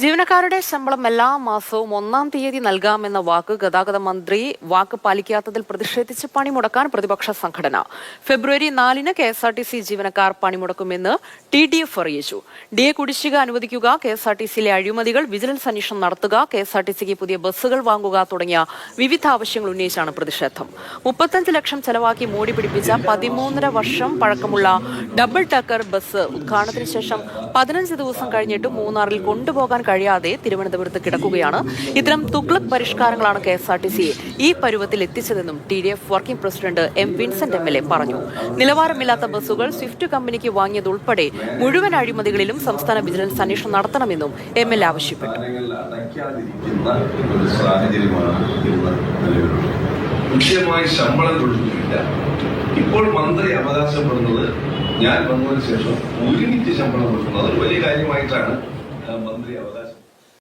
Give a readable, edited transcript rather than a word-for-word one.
ജീവനക്കാരുടെ ശമ്പളം എല്ലാ മാസവും 1-ാം തീയതി നൽകാമെന്ന വാക്ക് ഗതാഗത മന്ത്രി വാക്ക് പാലിക്കാത്തതിൽ പ്രതിഷേധിച്ച് പണിമുടക്കാൻ പ്രതിപക്ഷ സംഘടന. ഫെബ്രുവരി 4-ന് കെഎസ്ആർടിസി ജീവനക്കാർ പണിമുടക്കുമെന്ന് TDF അറിയിച്ചു. ഡിഎ കുടിശ്ശിക അനുവദിക്കുക, കെഎസ്ആർടിസിയിലെ അഴിമതികൾ വിജിലൻസ് അന്വേഷണം നടത്തുക, കെഎസ്ആർടിസിക്ക് പുതിയ ബസ്സുകൾ വാങ്ങുക തുടങ്ങിയ വിവിധ ആവശ്യങ്ങൾ ഉന്നയിച്ചാണ് പ്രതിഷേധം. 35 ലക്ഷം ചെലവാക്കി മോടി പിടിപ്പിച്ച 13.5 വർഷം പഴക്കമുള്ള ഡബിൾ ടക്കർ ബസ് ഉദ്ഘാടനത്തിന് ശേഷം 15 ദിവസം കഴിഞ്ഞിട്ട് മൂന്നാറിൽ കൊണ്ടുപോകാൻ കഴിയാതെ തിരുവനന്തപുരത്ത് കിടക്കുകയാണ്. ഇത്തരം തുഗ്ലക് പരിഷ്കാരങ്ങളാണ് കെഎസ്ആർടിസിയെ ഈ പരുവത്തിൽ എത്തിച്ചതെന്നും TDF working president M. Vincent MLA പറഞ്ഞു. നിലവാരമില്ലാത്ത ബസ്സുകൾ സ്വിഫ്റ്റ് കമ്പനിക്ക് വാങ്ങിയതുൾപ്പെടെ മുഴുവൻ അഴിമതികളിലും സംസ്ഥാന വിജിലൻസ് അന്വേഷണം നടത്തണമെന്നും MLA ആവശ്യപ്പെട്ടു. കൃത്യമായി ശമ്പളം കൊടുക്കുന്നില്ല. ഇപ്പോൾ മന്ത്രി അവകാശപ്പെടുന്നത് ഞാൻ വന്നതിന് ശേഷം ഒരുമിച്ച് ശമ്പളം കൊടുക്കുന്നത് വലിയ കാര്യമായിട്ടാണ് മന്ത്രി അവകാശം.